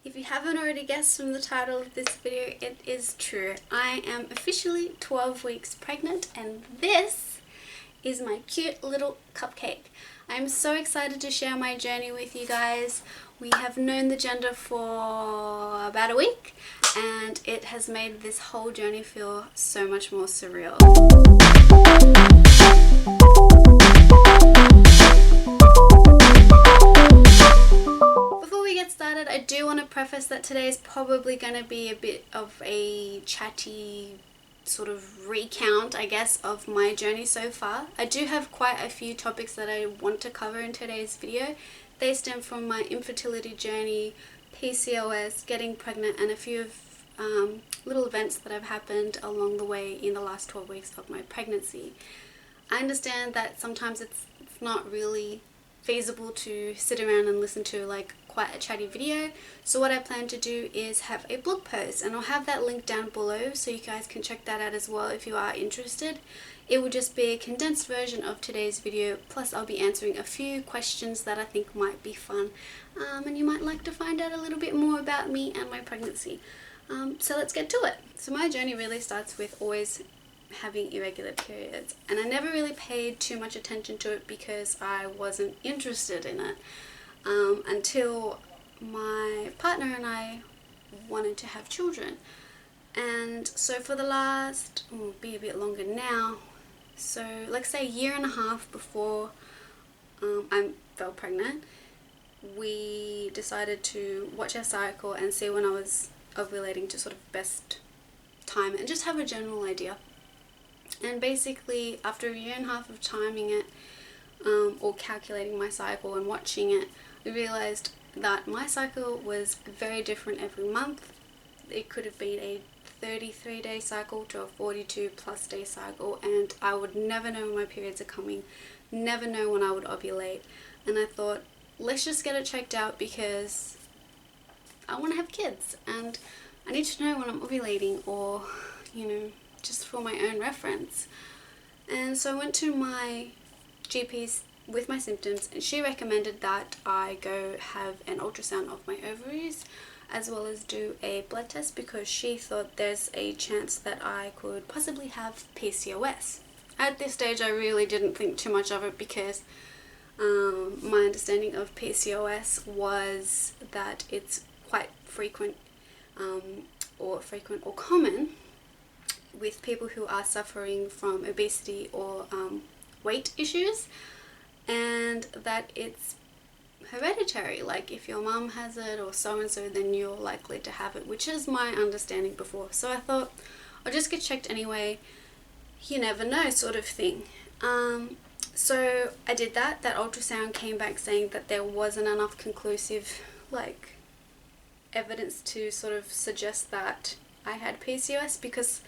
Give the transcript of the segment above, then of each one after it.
If you haven't already guessed from the title of this video, it is true. I am officially 12 weeks pregnant and this is my cute little cupcake. I'm so excited to share my journey with you guys. We have known the gender for about a week and it has made this whole journey feel so much more surreal. I do want to preface that today is probably going to be a bit of a chatty sort of recount, I guess, of my journey so far. I do have quite a few topics that I want to cover in today's video. They stem from my infertility journey, PCOS, getting pregnant, and a few of little events that have happened along the way in the last 12 weeks of my pregnancy. I understand that sometimes it's not really feasible to sit around and listen to like quite a chatty video, so what I plan to do is have a blog post, and I'll have that link down below so you guys can check that out as well if you are interested. It will just be a condensed version of today's video, plus I'll be answering a few questions that I think might be fun, and you might like to find out a little bit more about me and my pregnancy. So let's get to it. So my journey really starts with always having irregular periods, and I never really paid too much attention to it because I wasn't interested in it until my partner and I wanted to have children. And so for the last, be a bit longer now, so like say a year and a half before I fell pregnant, we decided to watch our cycle and see when I was ovulating to sort of best time and just have a general idea. And basically after a year and a half of timing it or calculating my cycle and watching it, I realized that my cycle was very different every month. It could have been a 33-day cycle to a 42+ day cycle, and I would never know when my periods are coming, never know when I would ovulate. And I thought, let's just get it checked out because I want to have kids and I need to know when I'm ovulating, or just for my own reference. And so I went to my GP with my symptoms, and she recommended that I go have an ultrasound of my ovaries as well as do a blood test because she thought there's a chance that I could possibly have PCOS. At this stage I really didn't think too much of it because my understanding of PCOS was that it's quite frequent or common with people who are suffering from obesity or weight issues, and that it's hereditary, like if your mum has it or so and so, then you're likely to have it, which is my understanding before. So I thought I'll just get checked anyway, you never know sort of thing. So I did that ultrasound came back saying that there wasn't enough conclusive evidence to sort of suggest that I had PCOS, because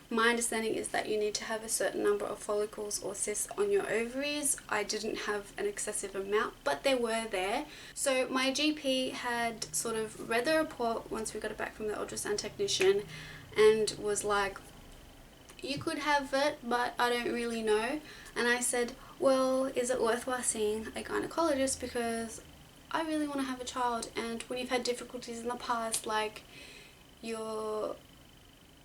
my understanding is that you need to have a certain number of follicles or cysts on your ovaries. I didn't have an excessive amount, but they were there. So my GP had sort of read the report once we got it back from the ultrasound technician and was like, you could have it, but I don't really know. And I said, well, is it worthwhile seeing a gynecologist because I really want to have a child, and when you've had difficulties in the past, like you're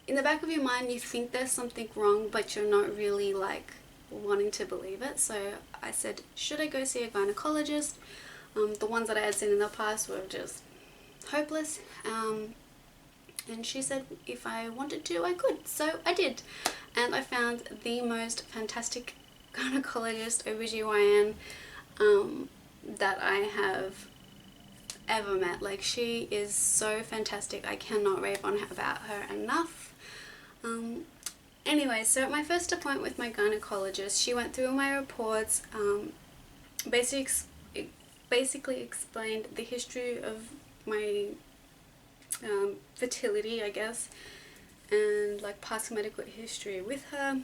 in the back of your mind, you think there's something wrong, but you're not really like wanting to believe it. So I said, should I go see a gynecologist? The ones that I had seen in the past were just hopeless. And she said if I wanted to, I could. So I did. And I found the most fantastic gynecologist, OBGYN, that I have ever met. Like, she is so fantastic. I cannot rave on about her enough. Anyway, so at my first appointment with my gynecologist, she went through my reports, basically explained the history of my fertility, I guess, and like past medical history with her,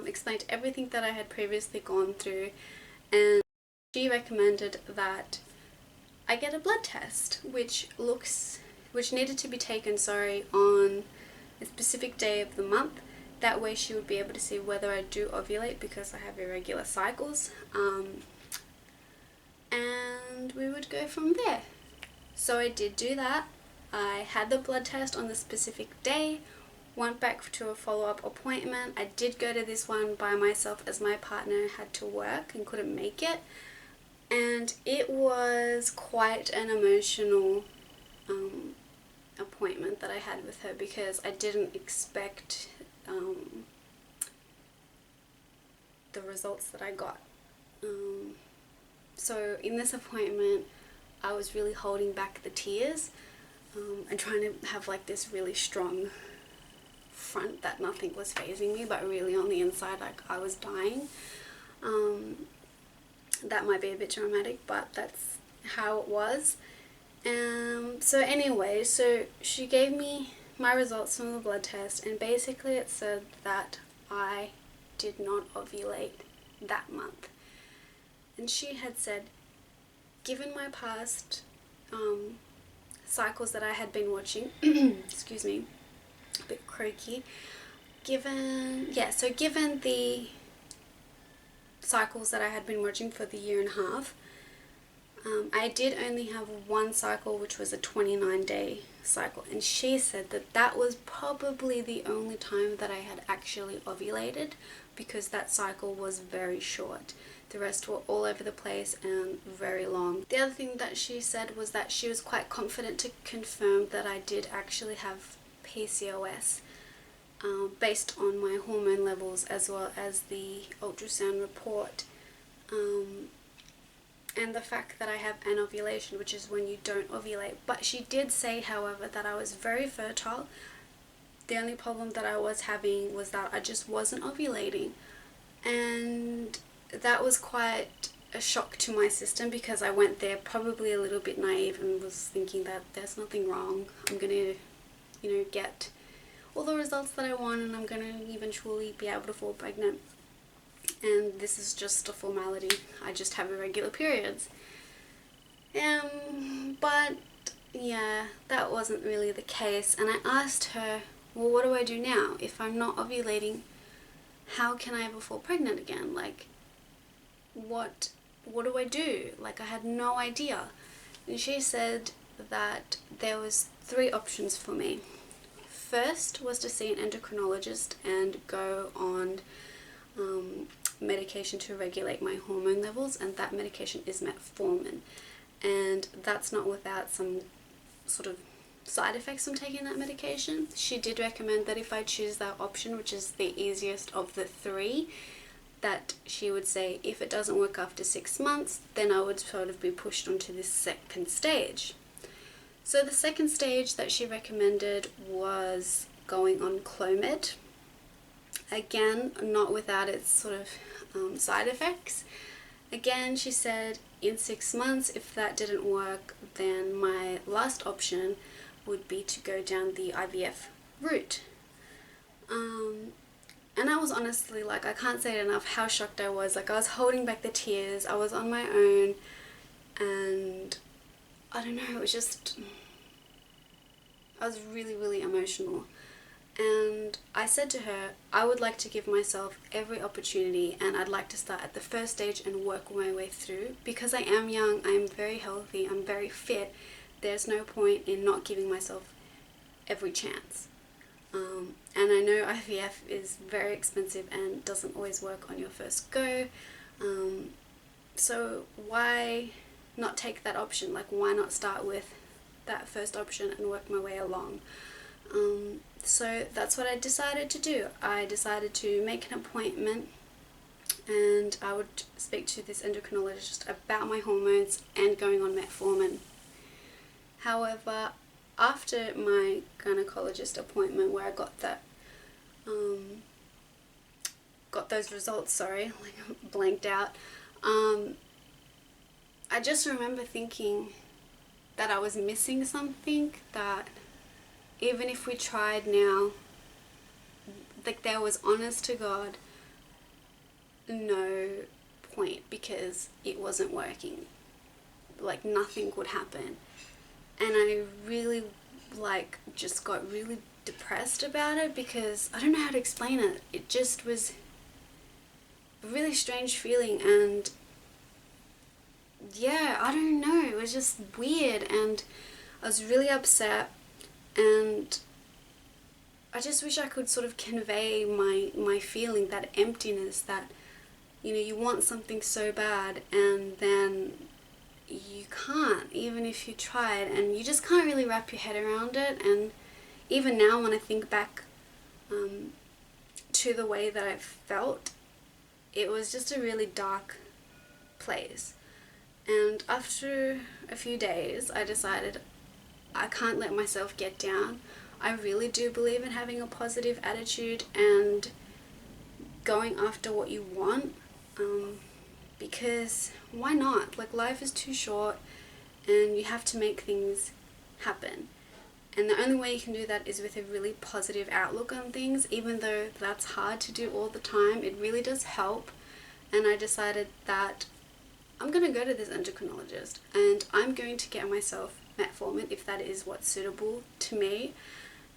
explained everything that I had previously gone through, and she recommended that I get a blood test, which needed to be taken, on a specific day of the month. That way she would be able to see whether I do ovulate because I have irregular cycles, and we would go from there. So I did do that. I had the blood test on the specific day, went back to a follow-up appointment. I did go to this one by myself as my partner had to work and couldn't make it. And it was quite an emotional appointment that I had with her, because I didn't expect the results that I got. So in this appointment, I was really holding back the tears and trying to have like this really strong front that nothing was fazing me, but really on the inside, like, I was dying. That might be a bit dramatic, but that's how it was. So anyway, so she gave me my results from the blood test, and basically it said that I did not ovulate that month. And she had said, given my past cycles that I had been watching, excuse me, a bit croaky, given the cycles that I had been watching for the year and a half, I did only have one cycle, which was a 29-day cycle, and she said that that was probably the only time that I had actually ovulated, because that cycle was very short. The rest were all over the place and very long. The other thing that she said was that she was quite confident to confirm that I did actually have PCOS, based on my hormone levels as well as the ultrasound report, and the fact that I have anovulation, which is when you don't ovulate. But she did say, however, that I was very fertile. The only problem that I was having was that I just wasn't ovulating, and that was quite a shock to my system, because I went there probably a little bit naive and was thinking that there's nothing wrong. I'm gonna, get all the results that I want, and I'm gonna eventually be able to fall pregnant. And this is just a formality. I just have irregular periods. But yeah, that wasn't really the case. And I asked her, well, what do I do now? If I'm not ovulating, how can I ever fall pregnant again? Like, what do I do? Like, I had no idea. And she said that there was 3 options for me. First was to see an endocrinologist and go on medication to regulate my hormone levels, and that medication is metformin, and that's not without some sort of side effects from taking that medication. She did recommend that if I choose that option, which is the easiest of the 3, that she would say if it doesn't work after 6 months, then I would sort of be pushed onto this second stage. So the second stage that she recommended was going on Clomid. Again, not without its sort of side effects. Again, she said in 6 months, if that didn't work, then my last option would be to go down the IVF route. And I was honestly, like, I can't say it enough how shocked I was. Like, I was holding back the tears. I was on my own, and I don't know, it was just, I was really, really emotional. And I said to her, I would like to give myself every opportunity, and I'd like to start at the first stage and work my way through. Because I am young, I'm very healthy, I'm very fit, there's no point in not giving myself every chance. And I know IVF is very expensive and doesn't always work on your first go. So why not take that option? Like, why not start with that first option and work my way along? So that's what I decided to do. I decided to make an appointment, and I would speak to this endocrinologist about my hormones and going on metformin. However, after my gynecologist appointment, where I got that, got those results, like blanked out, I just remember thinking that I was missing something, that even if we tried now, like, there was, honest to God, no point, because it wasn't working. Like, nothing would happen. And I really, like, just got really depressed about it, because I don't know how to explain it. It just was a really strange feeling, and yeah, I don't know, it was just weird, and I was really upset, and I just wish I could sort of convey my feeling, that emptiness, that, you know, you want something so bad and then you can't, even if you tried, and you just can't really wrap your head around it. And even now when I think back to the way that I felt, it was just a really dark place. And after a few days, I decided I can't let myself get down. I really do believe in having a positive attitude and going after what you want, because why not? Like, life is too short and you have to make things happen. And the only way you can do that is with a really positive outlook on things, even though that's hard to do all the time. It really does help. And I decided that I'm going to go to this endocrinologist and I'm going to get myself metformin if that is what's suitable to me.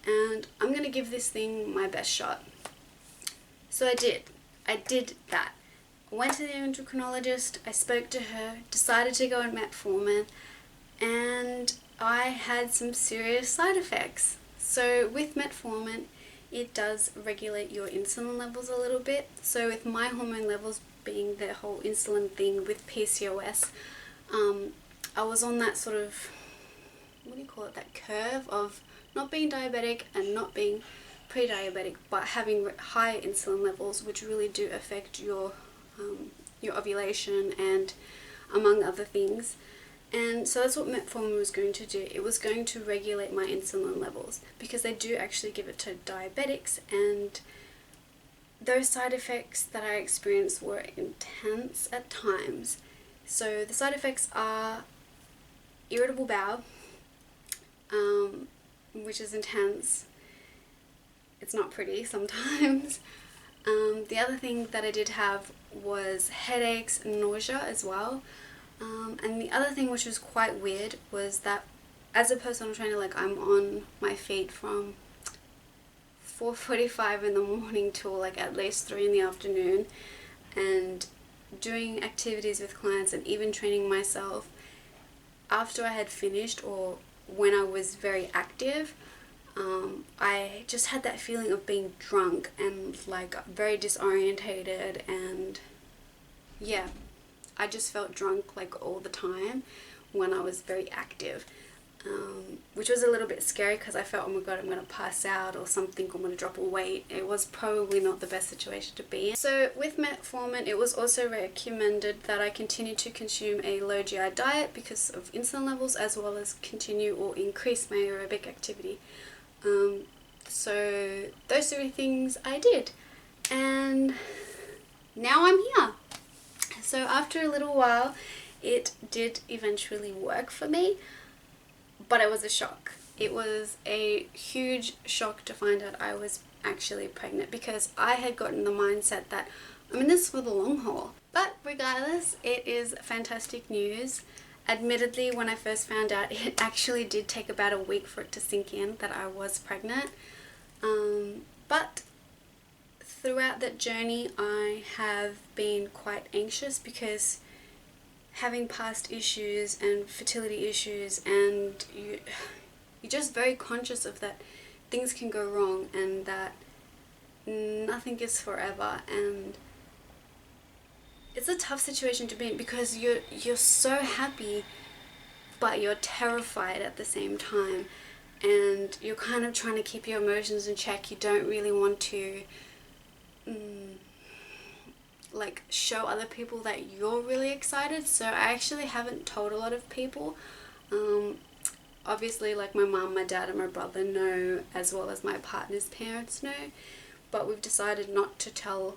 And I'm going to give this thing my best shot. So I did that. I went to the endocrinologist, I spoke to her, decided to go on metformin, and I had some serious side effects. So with metformin, it does regulate your insulin levels a little bit. So with my hormone levels being the whole insulin thing with PCOS, I was on that sort of, what do you call it, that curve of not being diabetic and not being pre-diabetic, but having high insulin levels, which really do affect your ovulation and among other things. And so that's what metformin was going to do. It was going to regulate my insulin levels, because they do actually give it to diabetics, and those side effects that I experienced were intense at times. So the side effects are irritable bowel, which is intense. It's not pretty sometimes. The other thing that I did have was headaches and nausea as well. And the other thing, which was quite weird, was that as a personal trainer, like, I'm on my feet from 4:45 in the morning till like at least 3 in the afternoon, and doing activities with clients and even training myself. After I had finished, or when I was very active, I just had that feeling of being drunk and like very disorientated, and yeah, I just felt drunk like all the time when I was very active, which was a little bit scary because I felt, oh my god, I'm going to pass out or something, I'm going to drop a weight. It was probably not the best situation to be in. So with metformin, it was also recommended that I continue to consume a low GI diet because of insulin levels, as well as continue or increase my aerobic activity. So those 3 things I did, and now I'm here. So after a little while, it did eventually work for me, but it was a shock. It was a huge shock to find out I was actually pregnant, because I had gotten the mindset that I'm in this for the long haul. But regardless, it is fantastic news. Admittedly, when I first found out, it actually did take about a week for it to sink in that I was pregnant. But throughout that journey, I have been quite anxious, because having past issues and fertility issues, and you're just very conscious of that things can go wrong and that nothing is forever, and it's a tough situation to be in, because you're so happy but you're terrified at the same time, and you're kind of trying to keep your emotions in check. You don't really want to like show other people that you're really excited. So I actually haven't told a lot of people. Obviously, like, my mom, my dad and my brother know, as well as my partner's parents know, but we've decided not to tell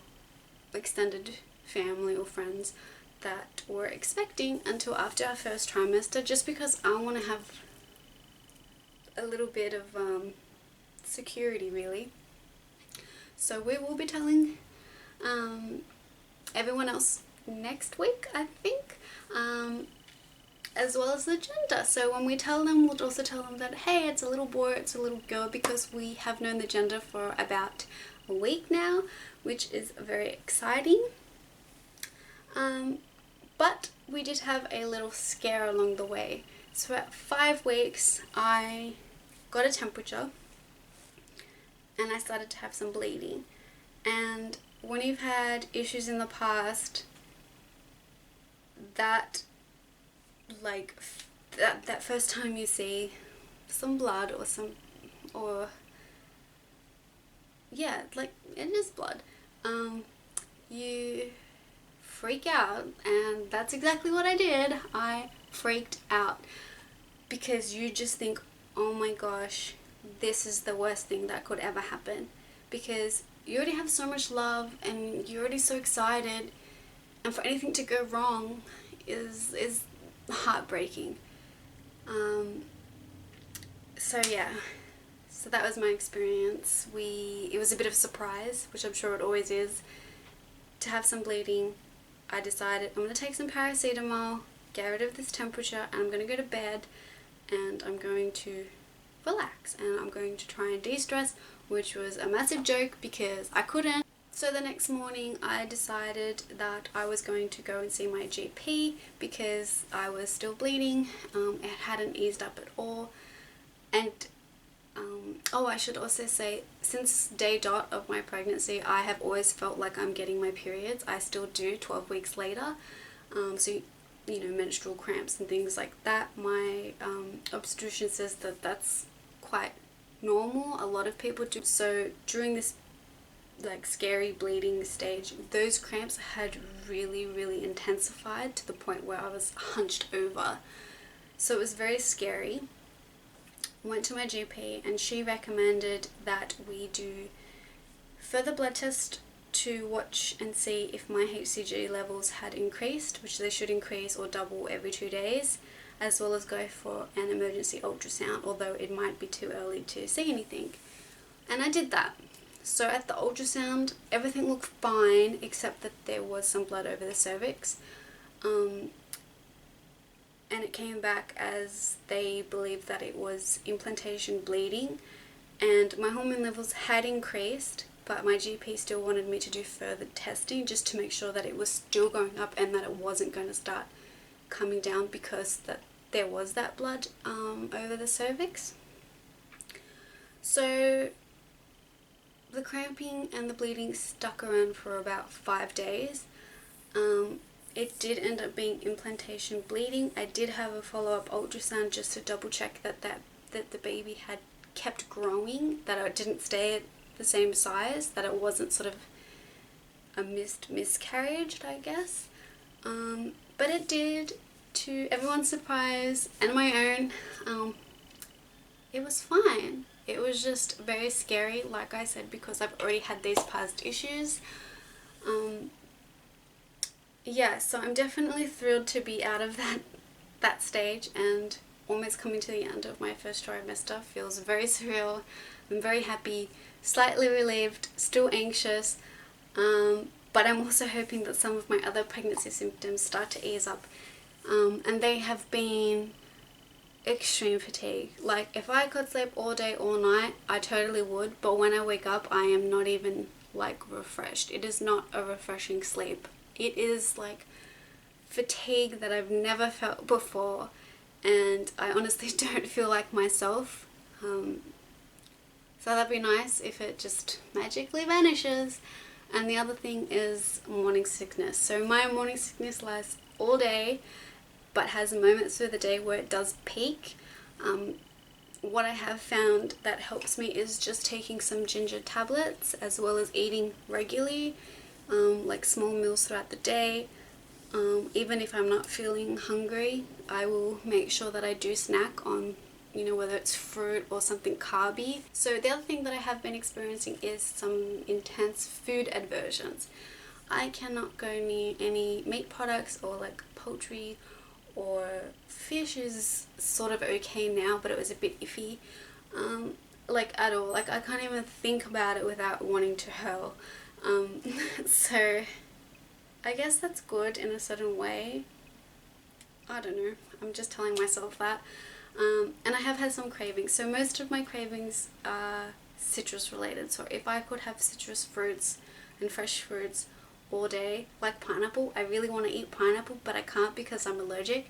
extended family or friends that we're expecting until after our first trimester, just because I want to have a little bit of security, really. So we will be telling everyone else next week, I think, as well as the gender. So when we tell them, we'll also tell them that, hey, it's a little boy, it's a little girl, because we have known the gender for about a week now, which is very exciting. But we did have a little scare along the way. So at 5 weeks, I got a temperature and I started to have some bleeding. And when you've had issues in the past, that that first time you see some blood or yeah, like it is blood, you freak out, and that's exactly what I did. I freaked out because you just think, oh my gosh, this is the worst thing that could ever happen, because you already have so much love and you're already so excited, and for anything to go wrong is heartbreaking. So yeah, so that was my experience. It was a bit of a surprise, which I'm sure it always is, to have some bleeding. I decided I'm going to take some paracetamol, get rid of this temperature, and I'm going to go to bed, and I'm going to relax, and I'm going to try and de-stress, which was a massive joke because I couldn't. So the next morning I decided that I was going to go and see my GP because I was still bleeding. It hadn't eased up at all. And oh, I should also say, since day dot of my pregnancy, I have always felt like I'm getting my periods. I still do 12 weeks later. So, you know, menstrual cramps and things like that. My obstetrician says that that's quite normal. A lot of people do. So during this like scary bleeding stage, those cramps had really intensified to the point where I was hunched over. So it was very scary. Went to my GP and she recommended that we do further blood test to watch and see if my HCG levels had increased, which they should increase or double every 2 days, as well as go for an emergency ultrasound, although it might be too early to see anything. And I did that. So at the ultrasound, everything looked fine except that there was some blood over the cervix. And it came back as they believed that it was implantation bleeding, and my hormone levels had increased, but my GP still wanted me to do further testing just to make sure that it was still going up and that it wasn't going to start coming down because that there was that blood over the cervix. So the cramping and the bleeding stuck around for about 5 days. It did end up being implantation bleeding. I did have a follow-up ultrasound just to double check that the baby had kept growing, that it didn't stay at the same size, that it wasn't sort of a miscarriage, I guess. But it did, to everyone's surprise and my own. It was fine. It was just very scary, like I said, because I've already had these past issues. Yeah, so I'm definitely thrilled to be out of that stage and almost coming to the end of my first trimester. Feels very surreal. I'm very happy, slightly relieved, still anxious, but I'm also hoping that some of my other pregnancy symptoms start to ease up. And they have been extreme fatigue. Like, if I could sleep all day, all night, I totally would, but when I wake up, I am not even, like, refreshed. It is not a refreshing sleep. It is, like, fatigue that I've never felt before, and I honestly don't feel like myself. So that'd be nice if it just magically vanishes. And the other thing is morning sickness. So my morning sickness lasts all day, but has moments through the day where it does peak. What I have found that helps me is just taking some ginger tablets, as well as eating regularly, like small meals throughout the day. Even if I'm not feeling hungry, I will make sure that I do snack on, you know, whether it's fruit or something carby. So the other thing that I have been experiencing is some intense food aversions. I cannot go near any meat products or like poultry, or fish is sort of okay now, but it was a bit iffy, like at all. Like, I can't even think about it without wanting to hurl. So I guess that's good in a certain way. I don't know, I'm just telling myself that. And I have had some cravings. So most of my cravings are citrus related. So if I could have citrus fruits and fresh fruits, all day, like pineapple. I really want to eat pineapple, but I can't because I'm allergic.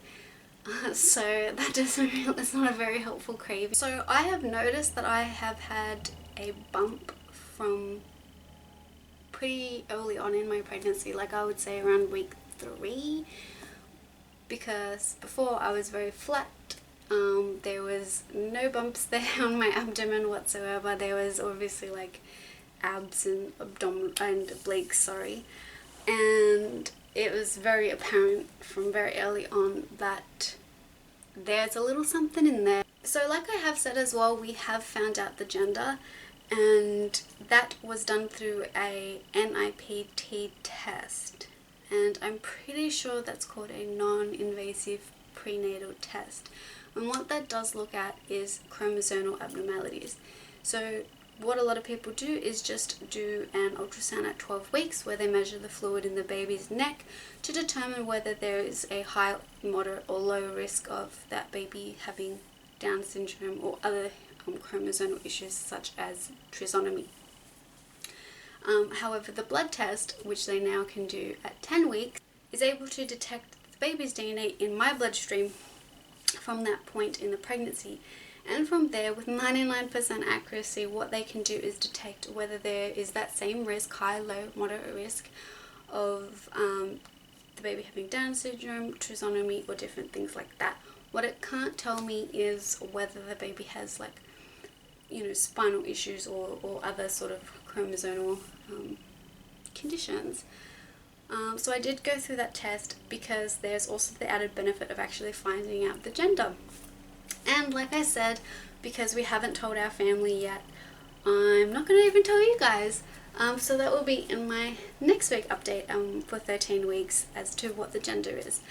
So that doesn't really, it's not a very helpful craving. So I have noticed that I have had a bump from pretty early on in my pregnancy, like I would say around week 3, because before I was very flat. There was no bumps there on my abdomen whatsoever. There was obviously like abs and abdomen and obliques, sorry, and it was very apparent from very early on that there's a little something in there. So like I have said as well, we have found out the gender, and that was done through a NIPT test, and I'm pretty sure that's called a non-invasive prenatal test. And what that does look at is chromosomal abnormalities. So what a lot of people do is just do an ultrasound at 12 weeks where they measure the fluid in the baby's neck to determine whether there is a high, moderate or low risk of that baby having Down syndrome or other chromosomal issues such as trisomy. However, the blood test, which they now can do at 10 weeks, is able to detect the baby's DNA in my bloodstream from that point in the pregnancy. And from there, with 99% accuracy, what they can do is detect whether there is that same risk, high, low, moderate risk, of the baby having Down syndrome, trisomy, or different things like that. What it can't tell me is whether the baby has, like, you know, spinal issues or other sort of chromosomal conditions. So I did go through that test because there's also the added benefit of actually finding out the gender. And like I said, because we haven't told our family yet, I'm not going to even tell you guys. So that will be in my next week update for 13 weeks as to what the gender is.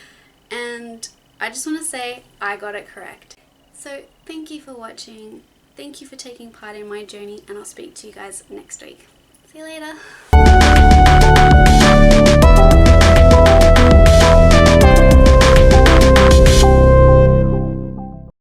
And I just want to say I got it correct. So thank you for watching. Thank you for taking part in my journey, and I'll speak to you guys next week. See you later.